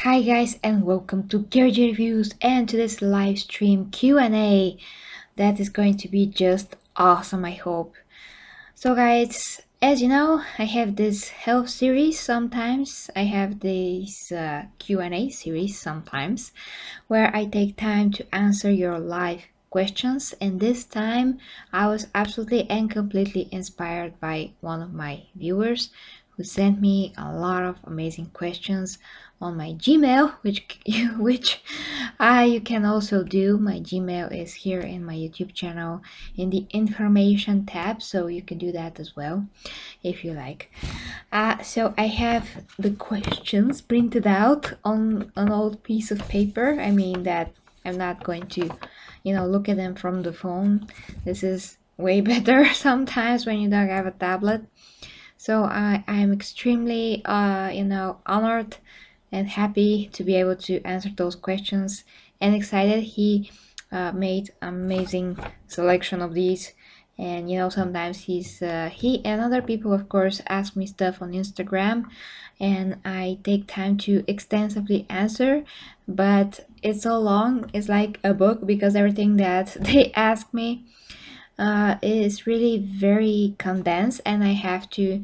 Hi guys and welcome to Georgie Reviews and to this live stream Q&A that is going to be just awesome, I hope. So guys, as you know, I have this health series sometimes. I have this Q&A series sometimes where I take time to answer your live questions, and this time I was absolutely and completely inspired by one of my viewers who sent me a lot of amazing questions on my Gmail, which you can also do. My Gmail is here in my YouTube channel in the information tab, so you can do that as well if you like. So I have the questions printed out on an old piece of paper. I mean that I'm not going to, look at them from the phone. This is way better sometimes when you don't have a tablet. So I am extremely, honored and happy to be able to answer those questions and excited. He made amazing selection of these, and sometimes he and other people of course ask me stuff on Instagram, and I take time to extensively answer, but it's so long, it's like a book because everything that they ask me is really very condensed, and I have to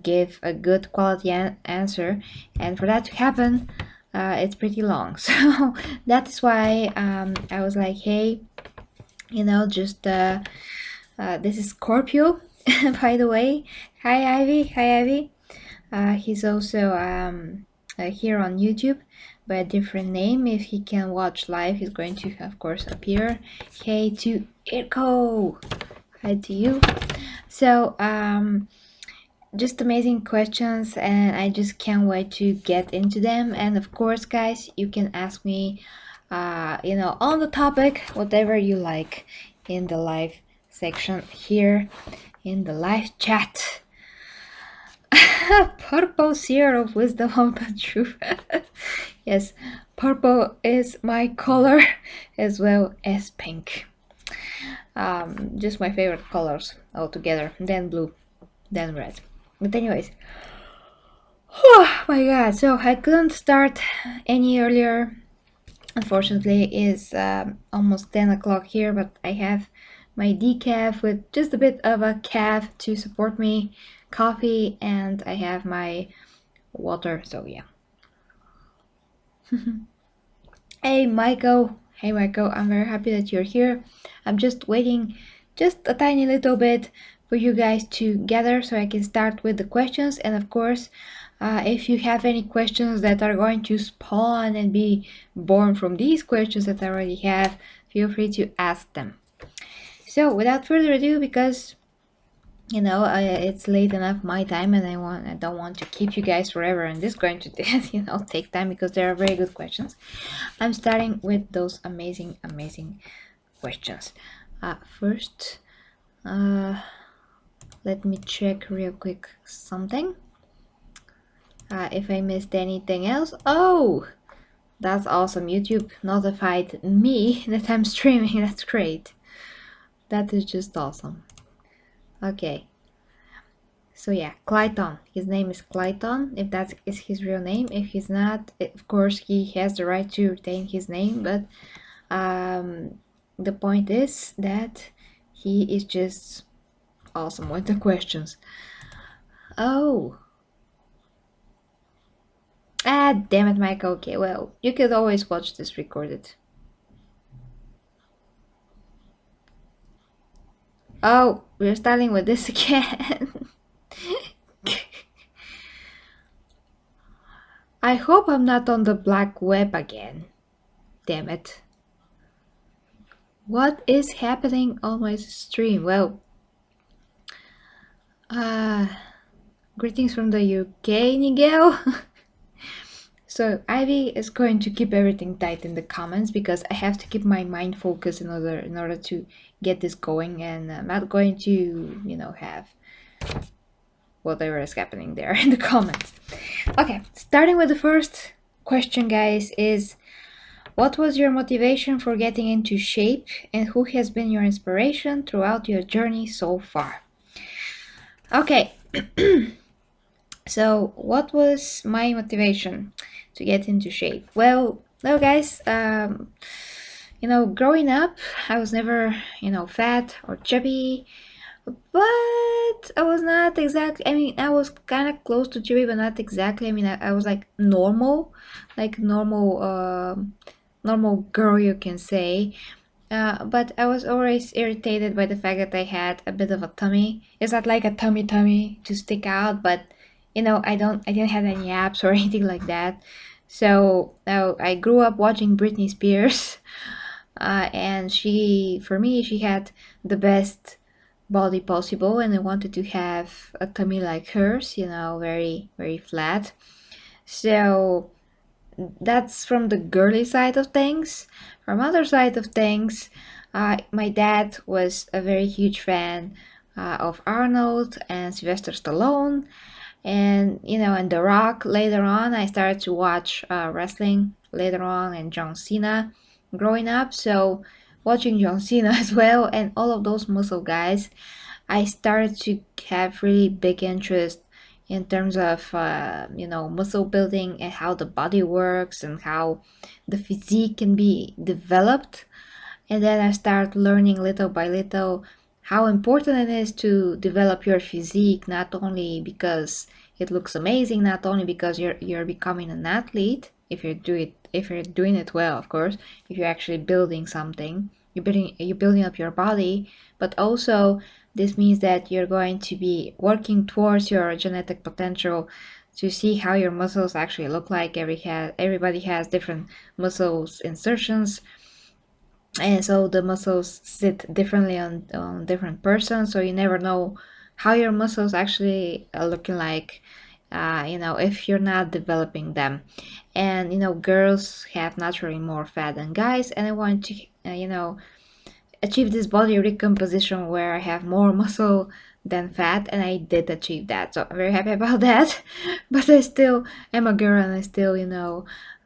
give a good quality answer, and for that to happen it's pretty long. So that is why I was like, hey, just this is Scorpio. By the way, hi Ivy. He's also here on YouTube by a different name. If he can watch live, he's going to of course appear. Hey to Irko, hi to you. So just amazing questions, and I just can't wait to get into them. And of course guys, you can ask me on the topic whatever you like in the live section here in the live chat. Purple seer of wisdom of the truth. Yes, purple is my color as well as pink. Just my favorite colors altogether, then blue, then red. But anyways, oh my god, so I couldn't start any earlier. Unfortunately, it's almost 10 o'clock here, but I have my decaf with just a bit of a caf to support me, coffee, and I have my water, so yeah. Hey Michael, I'm very happy that you're here. I'm just waiting just a tiny little bit for you guys to gather so I can start with the questions. And of course, if you have any questions that are going to spawn and be born from these questions that I already have, feel free to ask them. So without further ado, because it's late enough my time, and I don't want to keep you guys forever, and this is going to take time because they are very good questions. I'm starting with those amazing questions. First, let me check real quick something. If I missed anything else. Oh, that's awesome. YouTube notified me that I'm streaming. That's great. That is just awesome. Okay. So yeah, Clayton. His name is Clayton, if that is his real name. If he's not, of course he has the right to retain his name, but the point is that he is just awesome with the questions. Oh. Damn it, Mike. Okay, well, you could always watch this recorded. Oh, we're starting with this again. I hope I'm not on the black web again. Damn it. What is happening on my stream? Well, greetings from the UK, Nigel. So Ivy is going to keep everything tight in the comments because I have to keep my mind focused in order to get this going, and I'm not going to have whatever is happening there in the comments. Okay, starting with the first question, guys, is what was your motivation for getting into shape, and who has been your inspiration throughout your journey so far? Okay. So, what was my motivation to get into shape? Well, guys, growing up, I was never, fat or chubby, but I was not exactly. I mean, I was kind of close to chubby, but not exactly. I mean, I was like normal girl, you can say. But I was always irritated by the fact that I had a bit of a tummy. It's not like a tummy to stick out, but I didn't have any abs or anything like that. So I grew up watching Britney Spears, and for me, she had the best body possible, and I wanted to have a tummy like hers, very, very flat. So that's from the girly side of things. From other side of things, my dad was a very huge fan of Arnold and Sylvester Stallone, and The Rock. Later on, I started to watch wrestling later on, and John Cena growing up. So watching John Cena as well, and all of those muscle guys, I started to have really big interest in terms of muscle building and how the body works and how the physique can be developed. And then I start learning little by little how important it is to develop your physique, not only because it looks amazing, not only because you're becoming an athlete, if you're doing it well, of course, if you're actually building something, you're building up your body, but also this means that you're going to be working towards your genetic potential to see how your muscles actually look like. Everybody has different muscles insertions, and so the muscles sit differently on different persons, so you never know how your muscles actually are looking like, if you're not developing them. And girls have naturally more fat than guys, and I want to achieve this body recomposition where I have more muscle than fat, and I did achieve that. So I'm very happy about that. But I still am a girl, and I still,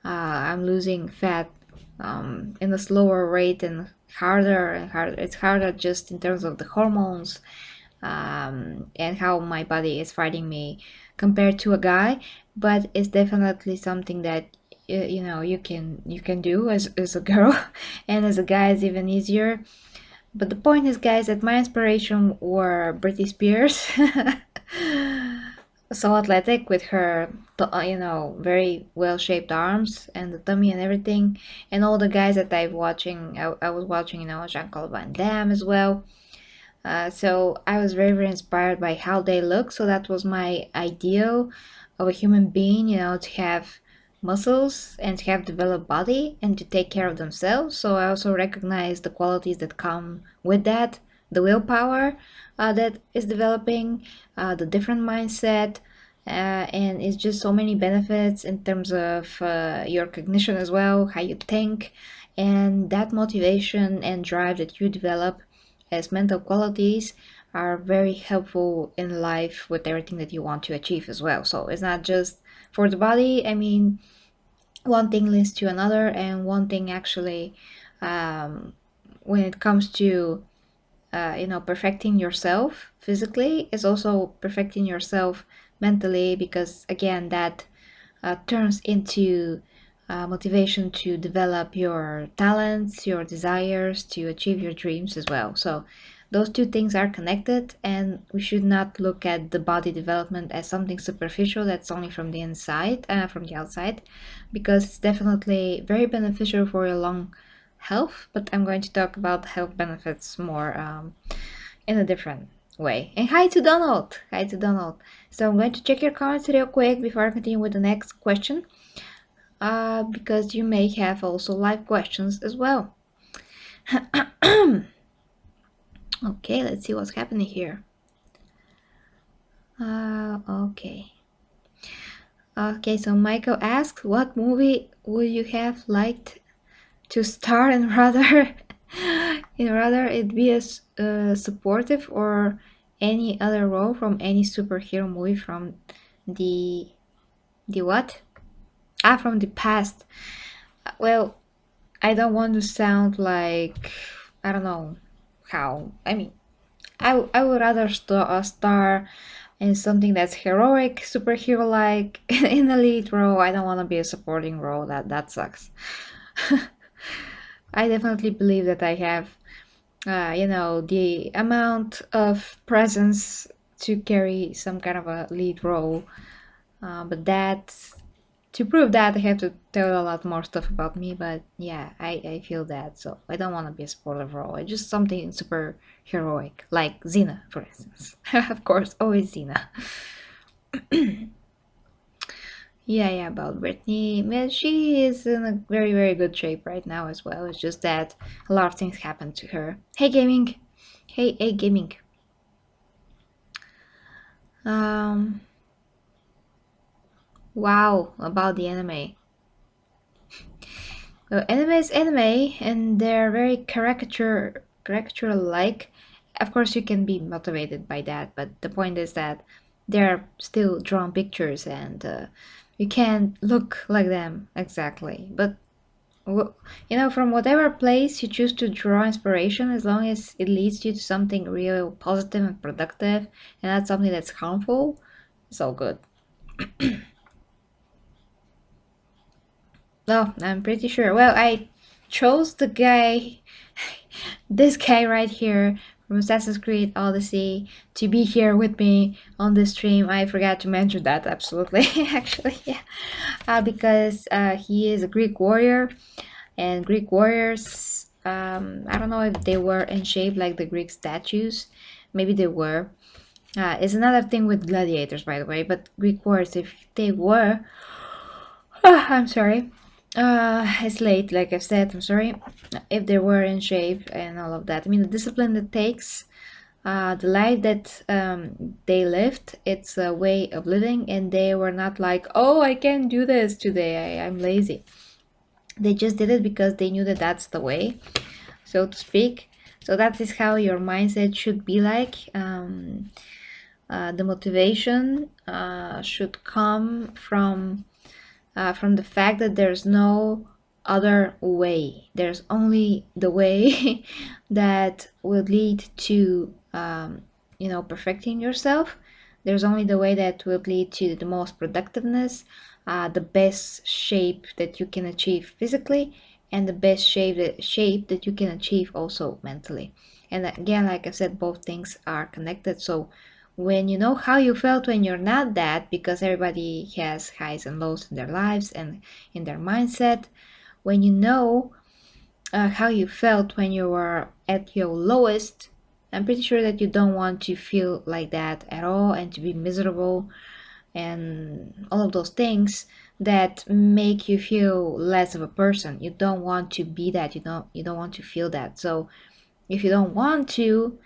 I'm losing fat in a slower rate and harder and harder. It's harder just in terms of the hormones, and how my body is fighting me compared to a guy. But it's definitely something that you can do as a girl, and as a guy it's even easier. But the point is, guys, that my inspiration were Britney Spears. So athletic with her, very well-shaped arms and the tummy and everything. And all the guys that I was watching, Jean-Claude Van Damme as well. So I was very, very inspired by how they look. So that was my ideal of a human being, to have muscles and to have developed body and to take care of themselves. So I also recognize the qualities that come with that, the willpower that is developing, the different mindset. And it's just so many benefits in terms of your cognition as well, how you think, and that motivation and drive that you develop as mental qualities are very helpful in life with everything that you want to achieve as well. So it's not just for the body. I mean, one thing leads to another, and one thing actually, when it comes to perfecting yourself physically, is also perfecting yourself mentally, because again, that turns into motivation to develop your talents, your desires, to achieve your dreams as well. So those two things are connected, and we should not look at the body development as something superficial that's only from the inside, from the outside, because it's definitely very beneficial for your long health. But I'm going to talk about health benefits more in a different way. And hi to Donald. Hi to Donald. So I'm going to check your comments real quick before I continue with the next question, because you may have also live questions as well. Okay, let's see what's happening here. Okay. Okay, so Michael asks, what movie would you have liked to star in rather it be a supportive or any other role from any superhero movie from the what? From the past. Well, I don't want to sound like, I don't know how. I mean, I would rather star and something that's heroic, superhero-like in the lead role. I don't want to be a supporting role. That sucks. I definitely believe that I have, the amount of presence to carry some kind of a lead role. But to prove that, I have to tell a lot more stuff about me. But yeah, I feel that. So I don't want to be a supportive role. I just something super heroic, like Xena, for instance. Of course, always Xena. Yeah, about Brittany. Man, she is in a very, very good shape right now as well. It's just that a lot of things happened to her. Hey, gaming. Hey, gaming. Um, wow, about the anime. Well, anime is anime, and they're very caricature-like. Of course, you can be motivated by that, but the point is that they're still drawn pictures, and you can't look like them exactly. But from whatever place you choose to draw inspiration, as long as it leads you to something real positive and productive, and not something that's harmful, it's all good. Oh, I'm pretty sure. Well, I chose the guy, this guy right here from Assassin's Creed Odyssey, to be here with me on the stream. I forgot to mention that, absolutely, actually, yeah. Because he is a Greek warrior, and Greek warriors, I don't know if they were in shape like the Greek statues. Maybe they were. It's another thing with gladiators, by the way, but Greek warriors, if they were, I'm sorry. It's late, like I've said, I'm sorry. If they were in shape and all of that. I mean, the discipline it takes, the life that they lived, it's a way of living, and they were not like, oh, I can't do this today, I'm lazy. They just did it because they knew that that's the way, so to speak. So that is how your mindset should be like. The motivation should come from the fact that there's no other way. There's only the way that will lead to, perfecting yourself. There's only the way that will lead to the most productiveness, the best shape that you can achieve physically, and the best shape that you can achieve also mentally. And again, like I said, both things are connected. So when you know how you felt when you're not that, because everybody has highs and lows in their lives and in their mindset, when you know how you felt when you were at your lowest, I'm pretty sure that you don't want to feel like that at all and to be miserable and all of those things that make you feel less of a person. You don't want to be that. You don't want to feel that. So if you don't want to,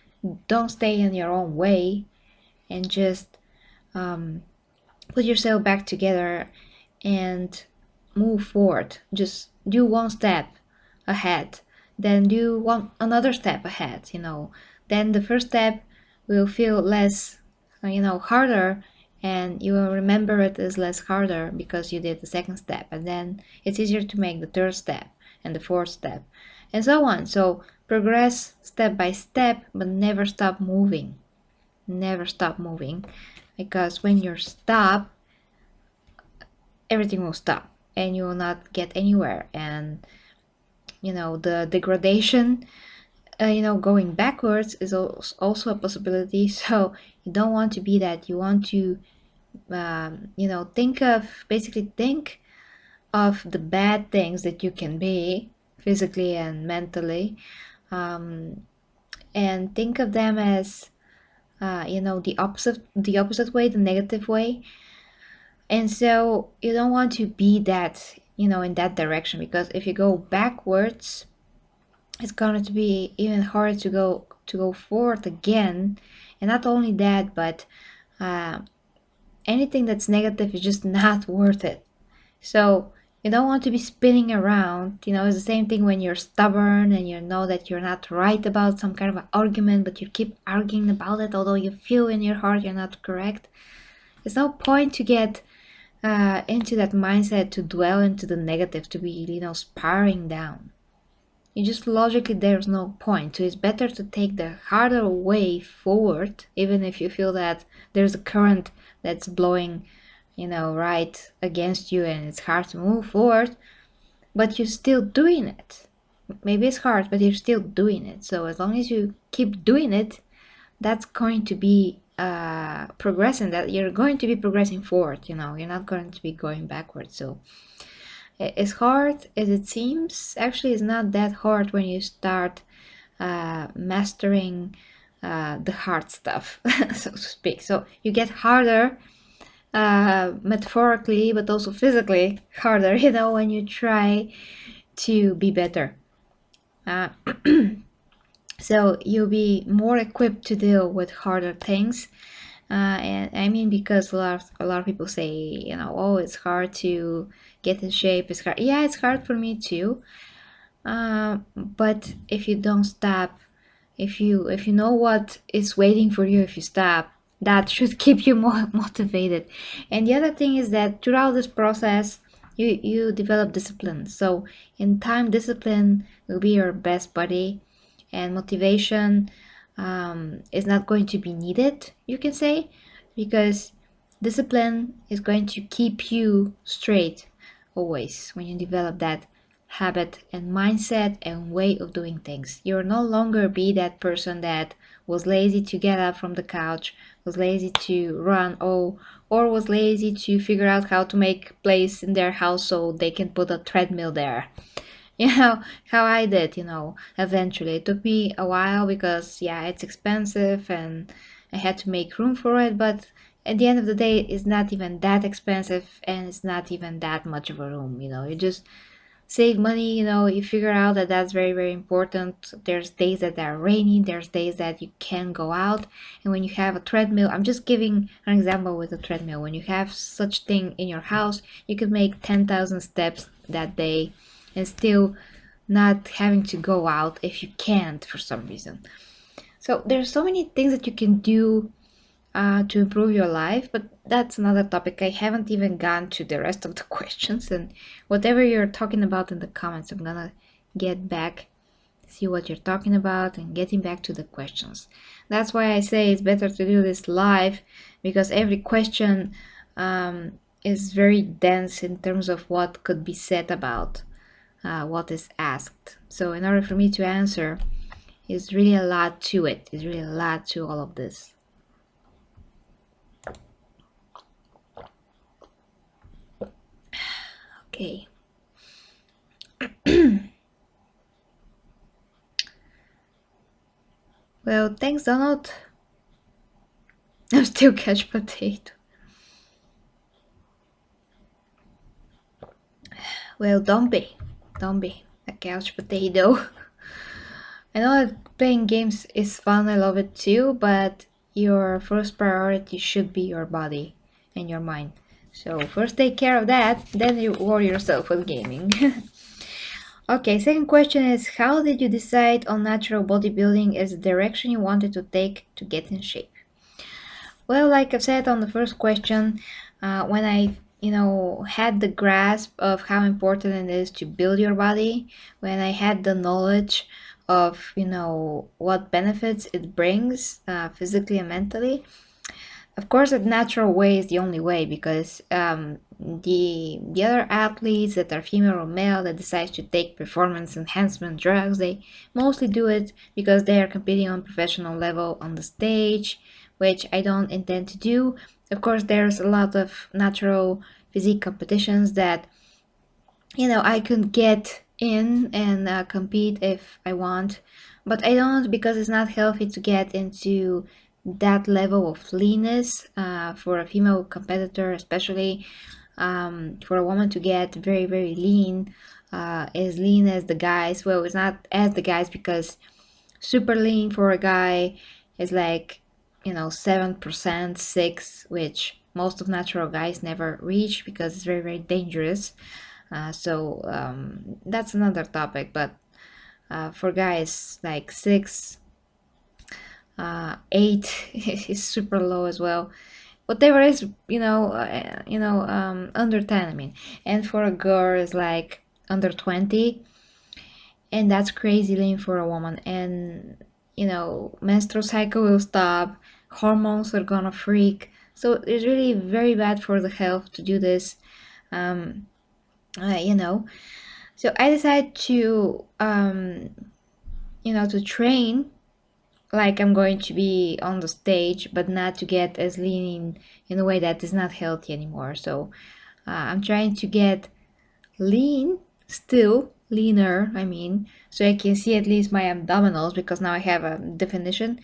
don't stay in your own way and just um, put yourself back together and move forward. Just do one step ahead, then do another step ahead. Then the first step will feel less, harder, and you will remember it as less harder because you did the second step, and then it's easier to make the third step and the fourth step, and so on. So progress step by step, but never stop moving. Never stop moving, because when you're stop, everything will stop and you will not get anywhere. And the degradation, going backwards is also a possibility. So you don't want to be that. You want to think of the bad things that you can be physically and mentally, um, and think of them as the opposite way, the negative way. And so you don't want to be that, in that direction, because if you go backwards, it's going to be even harder to go forward again. And not only that, but uh, anything that's negative is just not worth it. So you don't want to be spinning around. It's the same thing when you're stubborn and you know that you're not right about some kind of an argument, but you keep arguing about it, although you feel in your heart you're not correct. There's no point to get into that mindset, to dwell into the negative, to be, spiraling down. you just logically there's no point. So it's better to take the harder way forward, even if you feel that there's a current that's blowing, right against you and it's hard to move forward, but you're still doing it. Maybe it's hard, but you're still doing it. So as long as you keep doing it, that's going to be progressing, that you're going to be progressing forward. You're not going to be going backwards. So as hard as it seems, actually it's not that hard when you start mastering the hard stuff, so to speak. So you get harder, metaphorically but also physically harder, when you try to be better. uh, so you'll be more equipped to deal with harder things. And I mean, because a lot of people say, oh, it's hard to get in shape. It's hard. Yeah, it's hard for me too. But if you don't stop, if you know what is waiting for you if you stop, that should keep you more motivated. And the other thing is that throughout this process, you develop discipline. So in time, discipline will be your best buddy, and motivation is not going to be needed, you can say, because discipline is going to keep you straight always when you develop that habit and mindset and way of doing things. You'll no longer be that person that was lazy to get up from the couch, was lazy to run, or was lazy to figure out how to make place in their house so they can put a treadmill there. How I did, eventually. It took me a while because, yeah, it's expensive and I had to make room for it, but at the end of the day, it's not even that expensive and it's not even that much of a room. You just save money. You figure out that that's very, very important. There's days that are rainy, there's days that you can go out, and when you have a treadmill, I'm just giving an example with a treadmill. When you have such thing in your house, you could make 10,000 steps that day and still not having to go out if you can't for some reason. So there's so many things that you can do to improve your life, but that's another topic. I haven't even gone to the rest of the questions, and whatever you're talking about in the comments, I'm gonna get back, see what you're talking about, and getting back to the questions. That's why I say it's better to do this live, because every question is very dense in terms of what could be said about what is asked. So in order for me to answer, it's really a lot to it. It's really a lot to all of this. Okay. Well, thanks, Donald. I'm still couch potato. Well, don't be a couch potato. I know that playing games is fun, I love it too, but your first priority should be your body and your mind. So first take care of that, then you worry yourself with gaming. Okay, second question is, how did you decide on natural bodybuilding as the direction you wanted to take to get in shape? Well, like I said on the first question, when I had the grasp of how important it is to build your body, when I had the knowledge of what benefits it brings physically and mentally, of course, a natural way is the only way, because the other athletes that are female or male that decide to take performance enhancement drugs, they mostly do it because they are competing on professional level on the stage, which I don't intend to do. Of course, there's a lot of natural physique competitions that I could get in and compete if I want, but I don't, because it's not healthy to get into that level of leanness for a female competitor, especially for a woman to get very, very lean, as lean as the guys. Well, it's not as the guys, because super lean for a guy is like 7%, 6, which most of natural guys never reach because it's very, very dangerous. So that's another topic, but for guys, like 6, 8 is super low as well. Whatever is, under 10, I mean. And for a girl is like under 20. and that's crazy lean for a woman. And menstrual cycle will stop, hormones are gonna freak, so it's really very bad for the health to do this. um you know so I decided to to train like I'm going to be on the stage, but not to get as lean in a way that is not healthy anymore. So I'm trying to get lean, still leaner, I mean, so I can see at least my abdominals, because now I have a definition.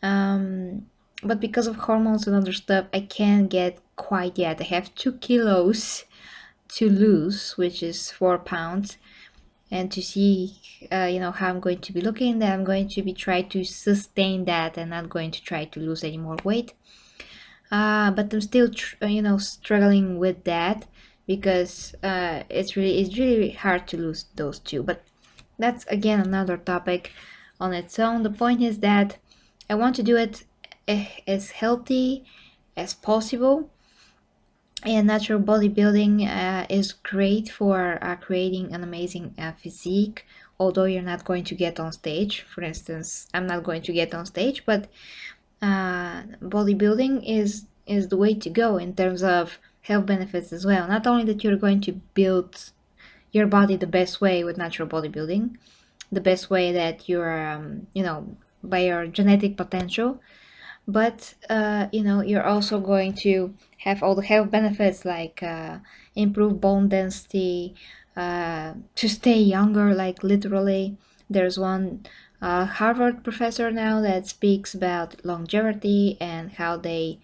um but because of hormones and other stuff, I can't get quite yet. I have 2 kilos to lose, which is 4 pounds. And to see how I'm going to be looking, that I'm going to be try to sustain that and not going to try to lose any more weight. But I'm still struggling with that, because it's really hard to lose those two. But that's again another topic on its own. The point is that I want to do it as healthy as possible. And natural bodybuilding is great for creating an amazing physique, although you're not going to get on stage. For instance, I'm not going to get on stage, but bodybuilding is the way to go in terms of health benefits as well. Not only that you're going to build your body the best way with natural bodybuilding, the best way that you're by your genetic potential, but you're also going to have all the health benefits, like improve bone density, to stay younger, like literally. There's one Harvard professor now that speaks about longevity and how they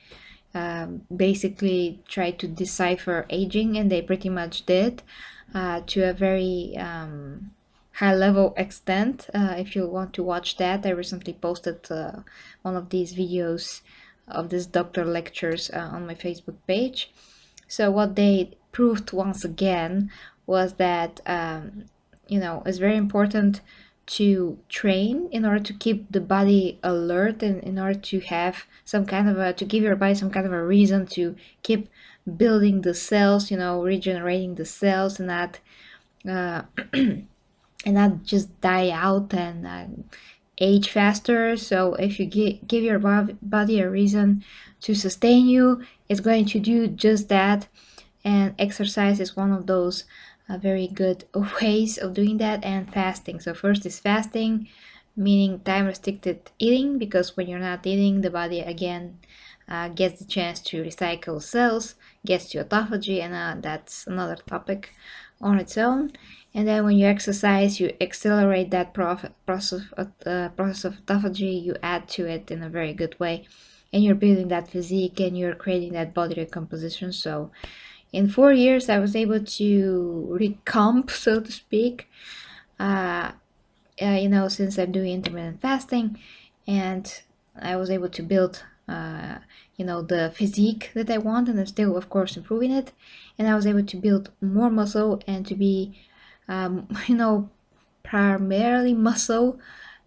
basically try to decipher aging, and they pretty much did, to a very high level extent. If you want to watch that, I recently posted one of these videos of this doctor lectures on my Facebook page. So what they proved once again was that it's very important to train in order to keep the body alert, and in order to have some kind of to give your body some kind of a reason to keep building the cells, regenerating the cells, and not uh, and not just die out and age faster. So if you give your body a reason to sustain you, it's going to do just that. And exercise is one of those very good ways of doing that. And fasting. So first is fasting, meaning time restricted eating, because when you're not eating, the body again gets the chance to recycle cells, gets to autophagy, and that's another topic on its own. And then when you exercise, you accelerate that process of autophagy, you add to it in a very good way, and you're building that physique and you're creating that body recomposition. So in 4 years, I was able to recomp, so to speak, uh, since I'm doing intermittent fasting, and I was able to build, the physique that I want, and I'm still, of course, improving it. And I was able to build more muscle and to be, um, you know, primarily muscle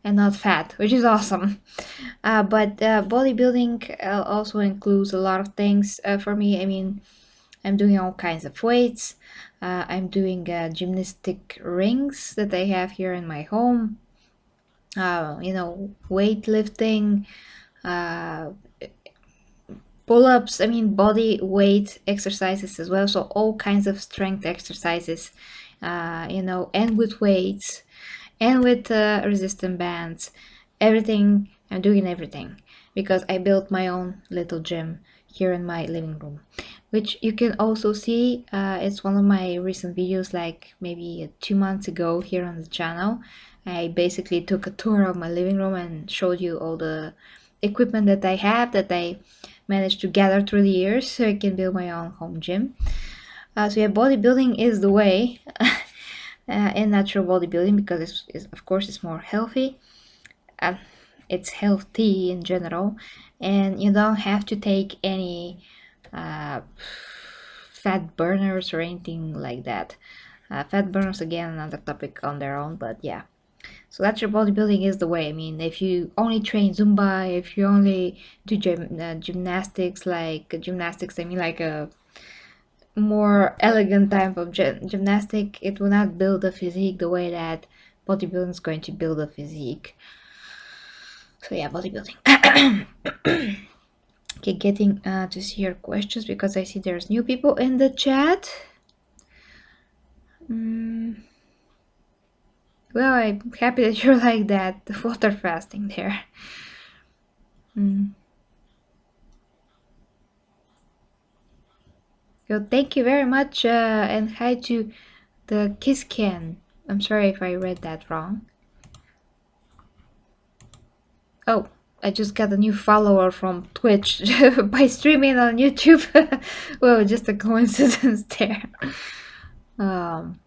and not fat, which is awesome. But bodybuilding also includes a lot of things for me. I mean, I'm doing all kinds of weights. I'm doing gymnastic rings that I have here in my home. Weightlifting, uh, pull-ups. I mean, body weight exercises as well. So all kinds of strength exercises. And with weights, and with resistant bands, everything. I'm doing everything because I built my own little gym here in my living room, which you can also see. It's one of my recent videos, like maybe 2 months ago here on the channel. I basically took a tour of my living room and showed you all the equipment that I have, that I managed to gather through the years, so I can build my own home gym. So yeah, bodybuilding is the way. In natural bodybuilding, because of course it's more healthy. uh, it's healthy in general, and you don't have to take any uh, fat burners or anything like that. Fat burners, again, another topic on their own, but yeah. So natural bodybuilding is the way. I mean, if you only train Zumba, if you only do gymnastics, I mean, like a more elegant type of gymnastic, it will not build a physique the way that bodybuilding is going to build a physique. So yeah, bodybuilding. Okay, getting to see your questions because I see there's new people in the chat. Well, I'm happy that you're like that, the water fasting there. So thank you very much, and hi to the Kiss Can. I'm sorry if I read that wrong. Oh, I just got a new follower from Twitch by streaming on YouTube. Well, just a coincidence there. Um,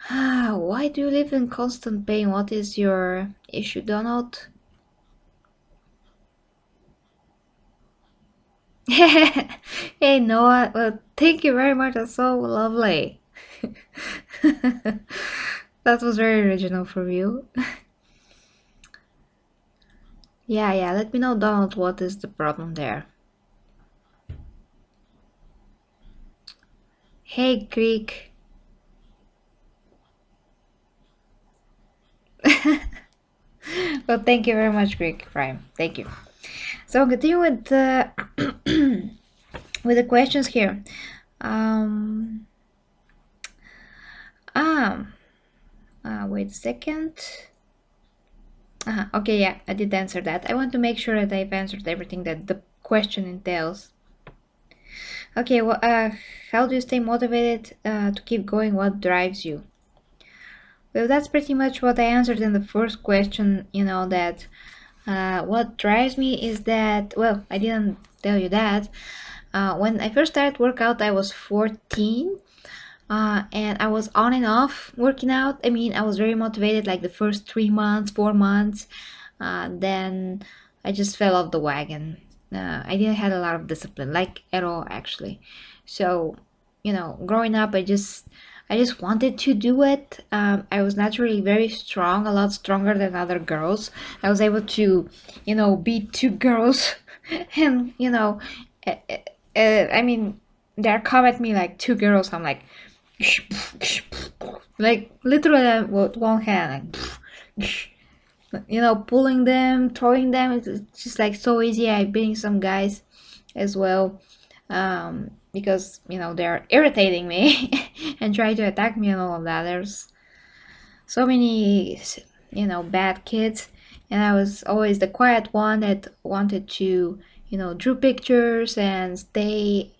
why do you live in constant pain? What is your issue, Donald? Hey Noah, well, thank you very much. That's so lovely. That was very original from you. Yeah, let me know, Donald, what is the problem there. Hey, Greek. Well, thank you very much, Greek Prime. Thank you. So continue with the with the questions here. Um, um, wait a second. Okay, yeah, I did answer that. I want to make sure that I've answered everything that the question entails. Okay, well, how do you stay motivated to keep going? What drives you? Well, that's pretty much what I answered in the first question. You know that what drives me is that, well, I didn't tell you that. When I first started workout, I was 14, and I was on and off working out. I mean, I was very motivated like the first 3 months, 4 months. Then I just fell off the wagon. I didn't have a lot of discipline, like at all, actually. So, growing up, I just wanted to do it. I was naturally very strong, a lot stronger than other girls. I was able to, beat two girls, and uh, I mean, they're come at me like two girls. I'm like literally with one hand, like, pulling them, throwing them. It's just like so easy. I beating some guys as well, because they're irritating me and try to attack me and all of that. There's so many bad kids, and I was always the quiet one that wanted to drew pictures and stay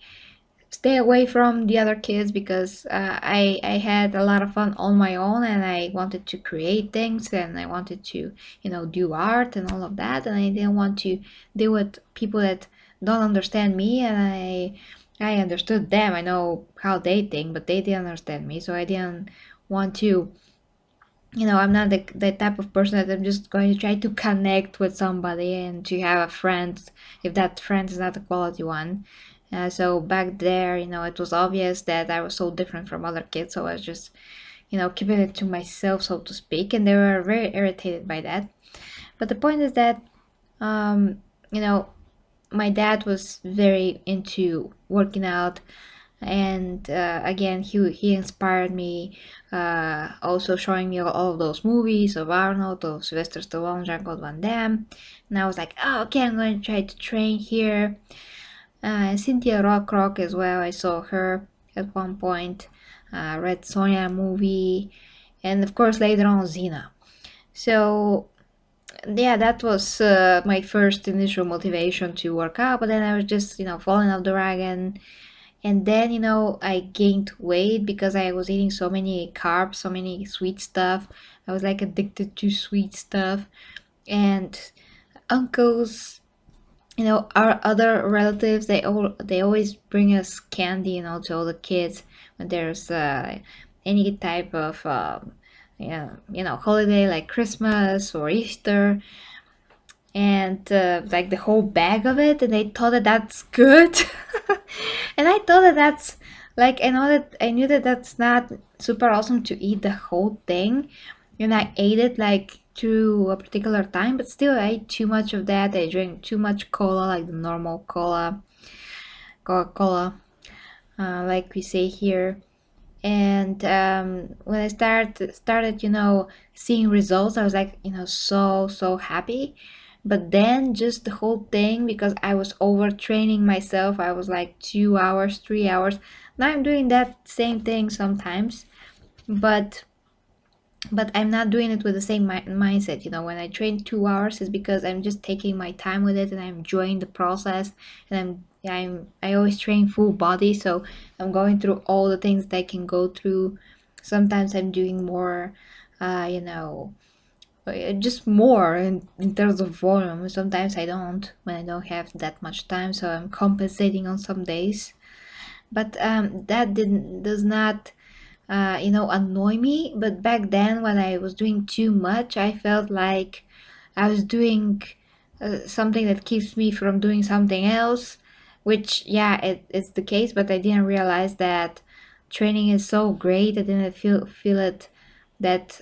away from the other kids because I had a lot of fun on my own, and I wanted to create things, and I wanted to do art and all of that, and I didn't want to deal with people that don't understand me, and I understood them. I know how they think, but they didn't understand me, so I didn't want to. I'm not the type of person that I'm just going to try to connect with somebody and to have a friend if that friend is not a quality one. So back there, it was obvious that I was so different from other kids, so I was just, keeping it to myself, so to speak, and they were very irritated by that. But the point is that, um, you know, my dad was very into working out, and again he inspired me, also showing me all of those movies of Arnold, of Sylvester Stallone, Jean-Claude Van Damme, and I was like, oh, okay, I'm going to try to train here. Cynthia Rockrock as well, I saw her at one point. Read Sonia movie, and of course later on Xena. So yeah, that was my first initial motivation to work out, but then I was just falling off the wagon, and then I gained weight because I was eating so many carbs, so many sweet stuff. I was like addicted to sweet stuff, and uncles, our other relatives, they always bring us candy, to all the kids when there's any type of yeah, holiday like Christmas or Easter, and like the whole bag of it, and they thought that that's good. And I thought that that's like, I knew that that's not super awesome to eat the whole thing, and I ate it like through a particular time, but still I ate too much of that. I drank too much cola, like the normal cola, Coca-Cola. like we say here. And when I started, seeing results, I was like, so happy. But then just the whole thing, because I was overtraining myself, I was like 2 hours, 3 hours. Now I'm doing that same thing sometimes, but I'm not doing it with the same mindset. When I train 2 hours, it's because I'm just taking my time with it and I'm enjoying the process. And I always train full body, so I'm going through all the things that I can go through. Sometimes I'm doing more, uh, you know, just more in terms of volume. Sometimes I don't when I don't have that much time, so I'm compensating on some days. But that didn't does not annoy me. But back then, when I was doing too much, I felt like I was doing something that keeps me from doing something else, which, yeah, it's the case, but I didn't realize that training is so great. I didn't feel it that,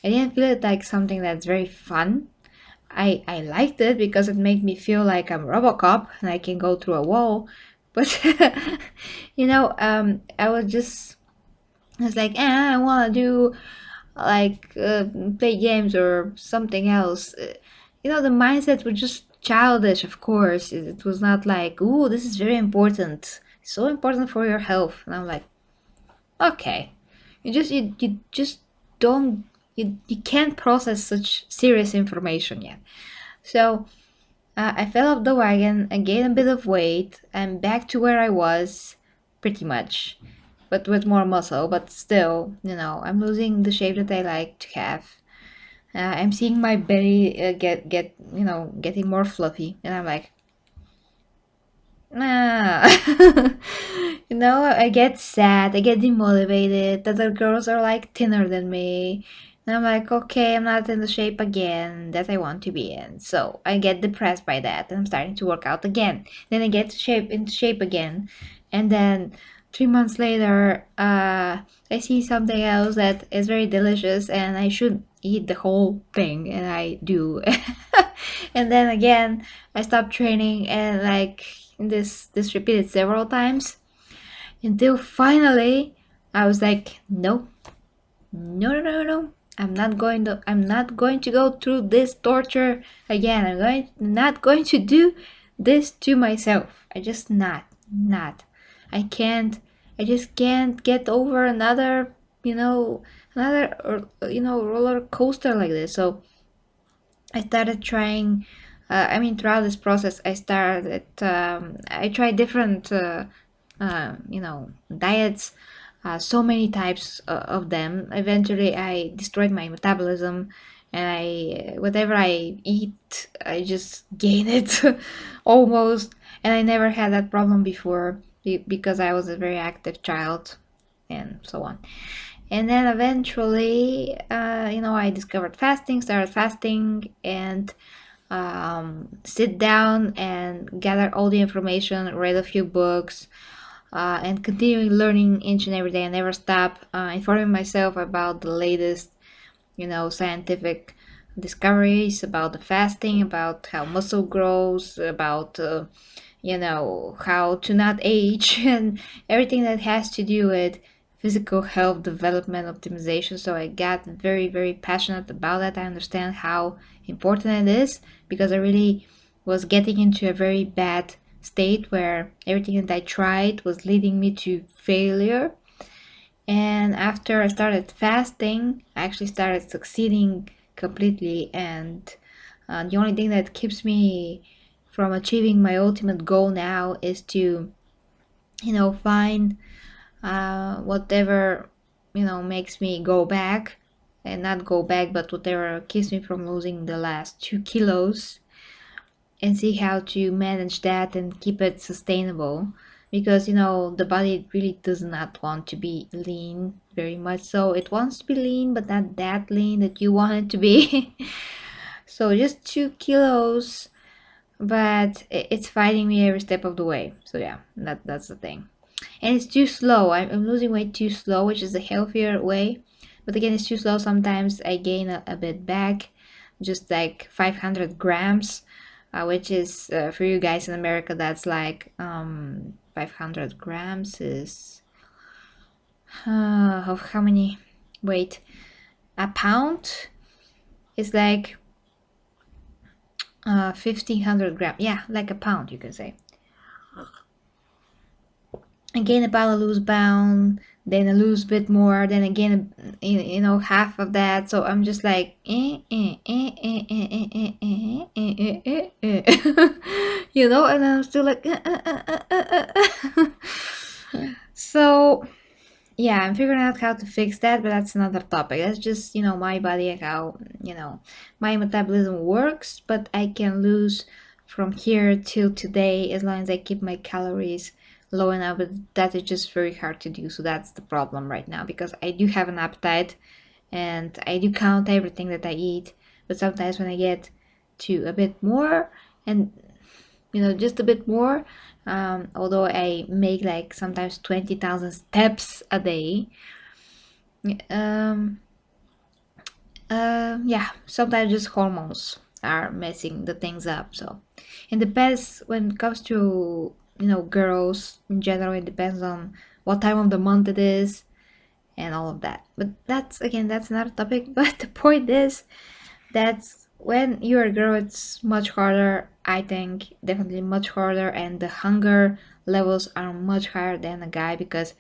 I didn't feel it like something that's very fun. I liked it because it made me feel like I'm Robocop and I can go through a wall. But, I was like, I want to do like play games or something else. The mindset was just childish, of course. It was not like, ooh, this is very important, so important for your health. And I'm like, okay, you just don't you can't process such serious information yet. So I fell off the wagon, I gained a bit of weight, I'm back to where I was, pretty much, but with more muscle. But still, I'm losing the shape that I like to have. I'm seeing my belly getting more fluffy, and I'm like, ah. I get sad, I get demotivated. The other girls are like thinner than me. And I'm like, okay, I'm not in the shape again that I want to be in. So I get depressed by that and I'm starting to work out again. Then I get into shape again. And then 3 months later, I see something else that is very delicious and I should eat the whole thing, and I do. And then again, I stopped training, and like this repeated several times until finally I was like, no, no, no, no, no. I'm not going to go through this torture again. Not going to do this to myself. I just not. I can't. I just can't get over another roller coaster like this. So I started trying. Throughout this process, I tried different, diets, so many types of them. Eventually, I destroyed my metabolism, and whatever I eat, I just gain it almost. And I never had that problem before because I was a very active child, and so on. And then eventually, I discovered fasting, started fasting, and sit down and gather all the information, read a few books, and continuing learning each and every day. I never stop informing myself about the latest, scientific discoveries about the fasting, about how muscle grows, about how to not age, and everything that has to do with physical health development optimization. So I got very, very passionate about that. I understand how important it is because I really was getting into a very bad state where everything that I tried was leading me to failure. And after I started fasting, I actually started succeeding completely. And the only thing that keeps me from achieving my ultimate goal now is to, find whatever, makes me go back, and not go back, but whatever keeps me from losing the last 2 kilos, and see how to manage that and keep it sustainable. Because the body really does not want to be lean very much. So it wants to be lean, but not that lean that you want it to be. So just 2 kilos, but it's fighting me every step of the way. So yeah, that's the thing. And it's too slow. I'm losing weight too slow, which is the healthier way. But again, it's too slow. Sometimes I gain a bit back, just like 500 grams, which is, for you guys in America, that's like 500 grams is of how many? Wait, a pound is like 1500 grams. Yeah, like a pound, you can say. Again, about a lose pound, then a lose bit more, then again, half of that. So I'm just like, and I'm still like, so yeah, I'm figuring out how to fix that, but that's another topic. That's just, my body, how, my metabolism works, but I can lose from here till today as long as I keep my calories low enough, but that is just very hard to do. So that's the problem right now, because I do have an appetite and I do count everything that I eat, but sometimes when I get to a bit more and just a bit more, although I make like sometimes 20,000 steps a day, um, yeah, sometimes just hormones are messing the things up. So it depends when it comes to girls in general. It depends on what time of the month it is and all of that. But that's another topic. But the point is, that's when you're a girl, it's much harder. I think definitely much harder, and the hunger levels are much higher than a guy, because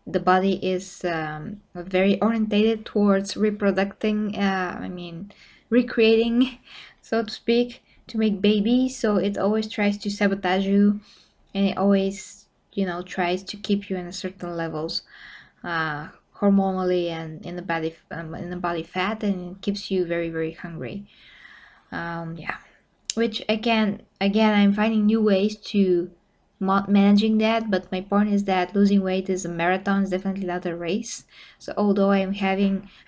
the body is very orientated towards reproducing, recreating, so to speak, to make babies. So it always tries to sabotage you, and it always tries to keep you in a certain levels, hormonally and in the body fat, and it keeps you very very hungry. Yeah, which again I'm finding new ways to managing that. But my point is that losing weight is a marathon, is definitely not a race. So although I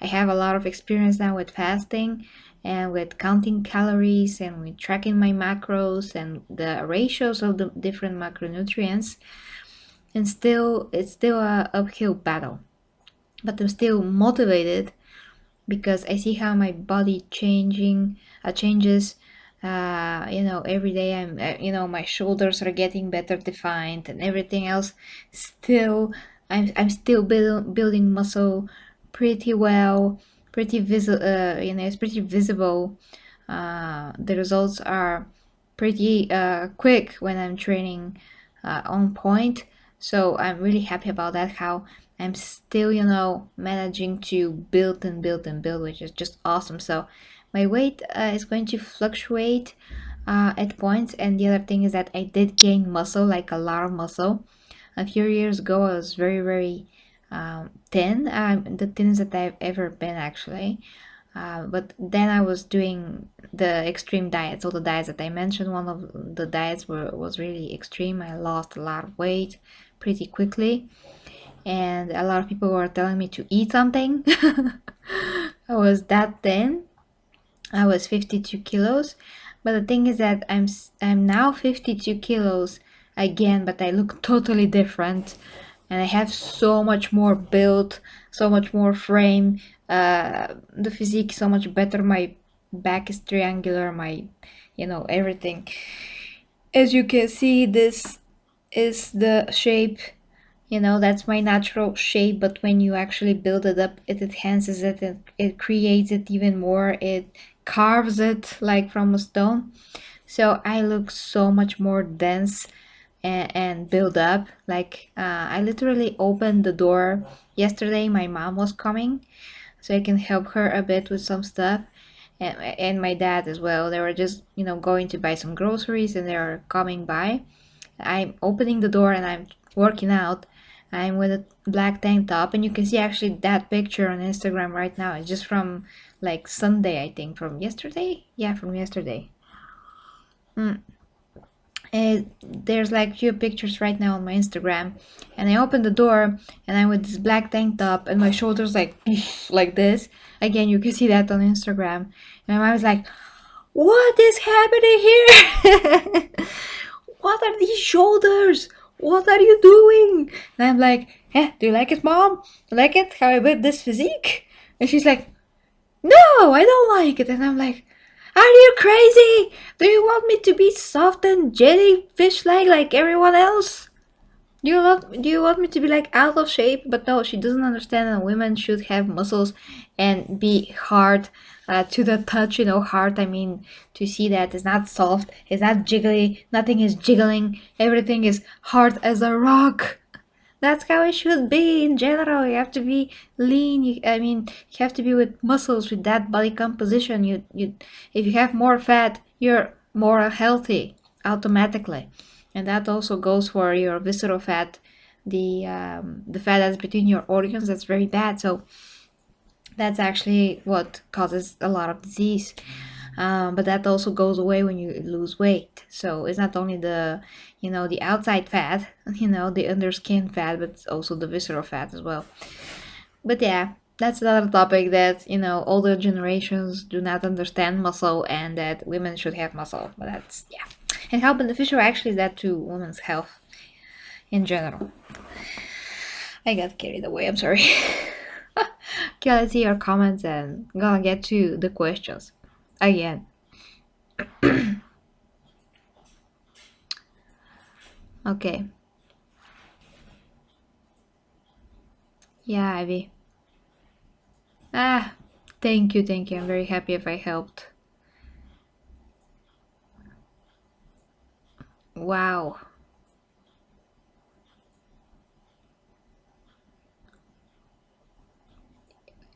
have a lot of experience now with fasting and with counting calories and with tracking my macros and the ratios of the different macronutrients, and still it's still a uphill battle, but I'm still motivated because I see how my body changes. Every day my shoulders are getting better defined and everything else. Still, I'm still building muscle pretty well, pretty visible. It's pretty visible. The results are pretty quick when I'm training on point. So I'm really happy about that. How I'm still, managing to build and build and build, which is just awesome. So my weight is going to fluctuate at points. And the other thing is that I did gain muscle, like a lot of muscle. A few years ago, I was very, very thin. The thinnest that I've ever been, actually. But then I was doing the extreme diets, all the diets that I mentioned. One of the diets was really extreme. I lost a lot of weight pretty quickly, and a lot of people were telling me to eat something. I was that thin. I was 52 kilos, but the thing is that I'm now 52 kilos again, but I look totally different, and I have so much more build, so much more frame, the physique so much better. My back is triangular, my everything. As you can see, this is the shape, that's my natural shape. But when you actually build it up, it enhances it, it creates it even more, it carves it like from a stone. So I look so much more dense and build up. Like I literally opened the door yesterday. My mom was coming, so I can help her a bit with some stuff, and my dad as well. They were just going to buy some groceries, and they are coming by. I'm opening the door and I'm working out. I'm with a black tank top, and you can see actually that picture on Instagram right now. It's just from like Sunday, I think, from yesterday. Yeah, from yesterday. There's like few pictures right now on my Instagram, and I open the door and I'm with this black tank top and my shoulders like like this. Again, you can see that on Instagram. And I was like, what is happening here? What are these shoulders? What are you doing? And I'm like, do you like it, mom? You like it? How I built this physique? And she's like, no, I don't like it. And I'm like, are you crazy? Do you want me to be soft and jellyfish like everyone else? Do you want me to be like out of shape? But no, she doesn't understand that women should have muscles and be hard to the touch. You know, hard. I mean, to see that it's not soft, it's not jiggly. Nothing is jiggling. Everything is hard as a rock. That's how it should be in general. You have to be lean. I mean, you have to be with muscles with that body composition. If you have more fat, you're more healthy automatically, and that also goes for your visceral fat, the fat that's between your organs. That's very bad. So that's actually what causes a lot of disease. But that also goes away when you lose weight. So it's not only the outside fat, the underskin fat, but it's also the visceral fat as well. But yeah, that's another topic that, older generations do not understand muscle and that women should have muscle. But that's, yeah. And how beneficial actually is that to women's health in general. I got carried away, I'm sorry. Okay, let's see your comments and I'm gonna get to the questions again. Okay. Yeah, Ivy. Ah, thank you, thank you. I'm very happy if I helped. Wow.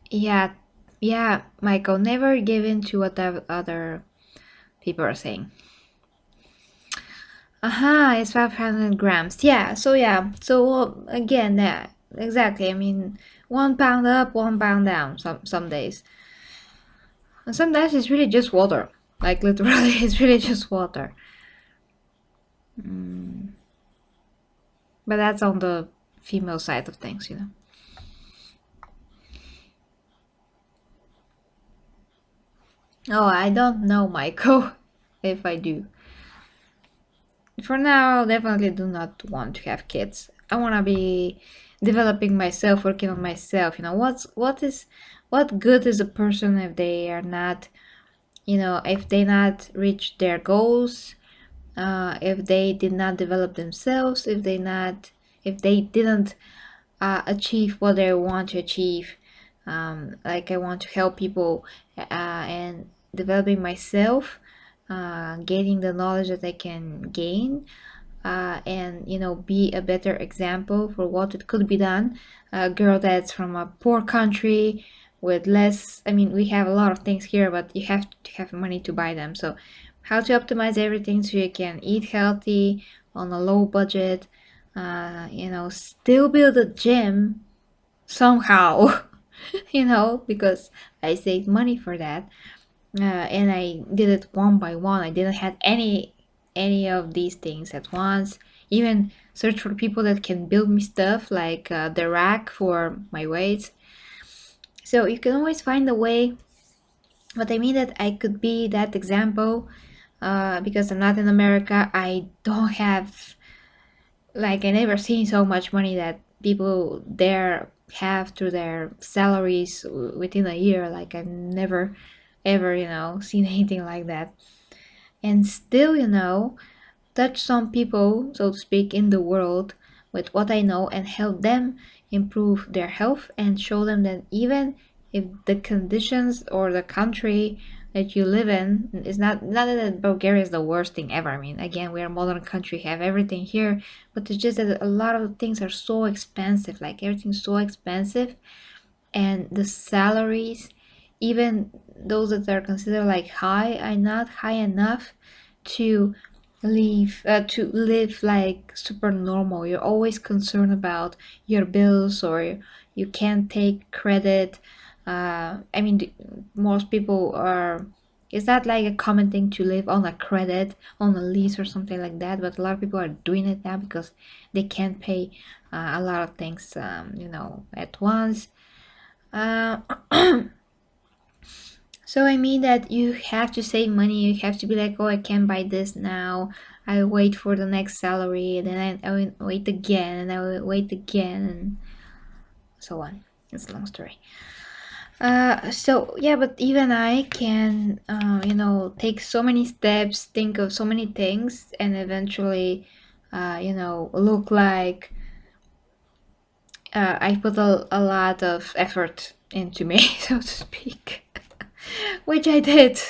Yeah, yeah, Michael, never give in to what the other people are saying. Aha, it's 500 grams. Yeah, so yeah. So again, yeah, exactly. I mean, 1 pound up, 1 pound down some days. And sometimes it's really just water. Like literally, it's really just water. Mm. But that's on the female side of things. Oh, I don't know, Michael, if I do. For now, definitely do not want to have kids. I want to be developing myself, working on myself. What good is a person if they are not, if they not reach their goals, if they did not develop themselves, if they didn't achieve what they want to achieve. Like I want to help people and developing myself, gaining the knowledge that I can gain, and be a better example for what it could be done. A girl that's from a poor country with less. I mean, we have a lot of things here, but you have to have money to buy them. So, how to optimize everything so you can eat healthy on a low budget. Still build a gym somehow. Because I saved money for that, and I did it one by one. I didn't have any of these things at once. Even search for people that can build me stuff like the rack for my weights. So you can always find a way. But I mean that I could be that example because I'm not in America. I don't have, like, I never seen so much money that people there have through their salaries within a year. Like I've never ever seen anything like that. And still, touch some people, so to speak, in the world with what I know and help them improve their health and show them that even if the conditions or the country that you live in is not that Bulgaria is the worst thing ever. I mean, again, we're a modern country, have everything here, but it's just that a lot of things are so expensive, like everything's so expensive, and the salaries, even those that are considered like high, are not high enough to live like super normal. You're always concerned about your bills, or you can't take credit. I mean, most people are. It's not like a common thing to live on a credit, on a lease or something like that, but a lot of people are doing it now because they can't pay a lot of things, at once. uh, so I mean that you have to save money. You have to be like, oh, I can't buy this now. I wait for the next salary, and then I will wait again, and I will wait again, and so on. It's a long story. So yeah, but even I can, take so many steps, think of so many things, and eventually, look like I put a lot of effort into me, so to speak, which I did,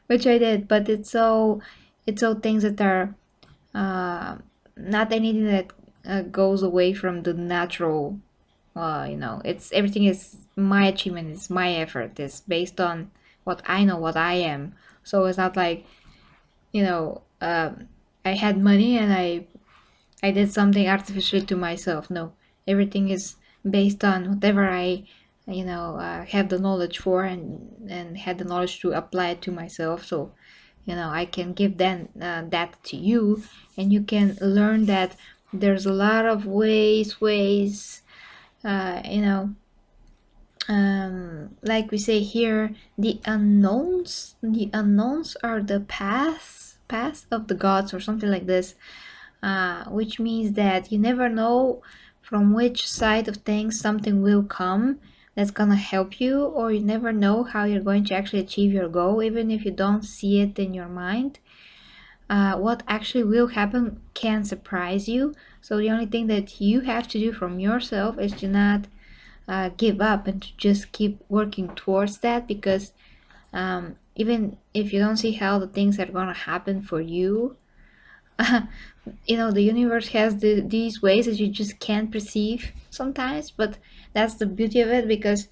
but it's all things that are uh, not anything that goes away from the natural. It's everything is my achievement, it's my effort, it's based on what I know, what I am. So it's not like, I had money and I did something artificially to myself. No, everything is based on whatever I, have the knowledge for, and had the knowledge to apply it to myself. So, I can give that to you, and you can learn that there's a lot of ways. Uh, you know, like we say here, the unknowns are the paths of the gods, or something like this, which means that you never know from which side of things something will come that's gonna help you, or you never know how you're going to actually achieve your goal, even if you don't see it in your mind. What actually will happen can surprise you. So the only thing that you have to do from yourself is to not give up, and to just keep working towards that, because even if you don't see how the things are gonna happen for you, the universe has these ways that you just can't perceive sometimes. But that's the beauty of it, because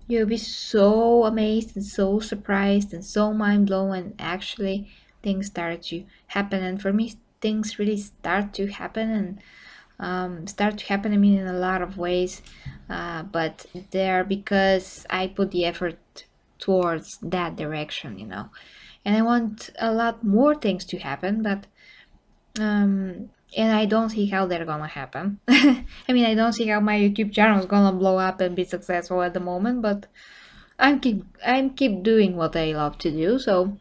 you'll be so amazed and so surprised and so mind blown when actually things start to happen. And for me, things really start to happen, and I mean, in a lot of ways, but they're because I put the effort towards that direction. And I want a lot more things to happen, but and I don't see how they're gonna happen. I mean, I don't see how my YouTube channel is gonna blow up and be successful at the moment, but I'm keep doing what I love to do. So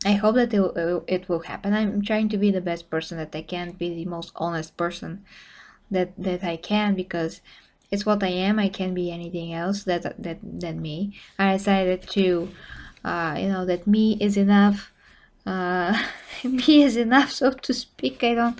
I hope that it will happen. I'm trying to be the best person that I can, be the most honest person that I can, because it's what I am. I can't be anything else than me. I decided to, that me is enough. Uh, me is enough, so to speak. I don't.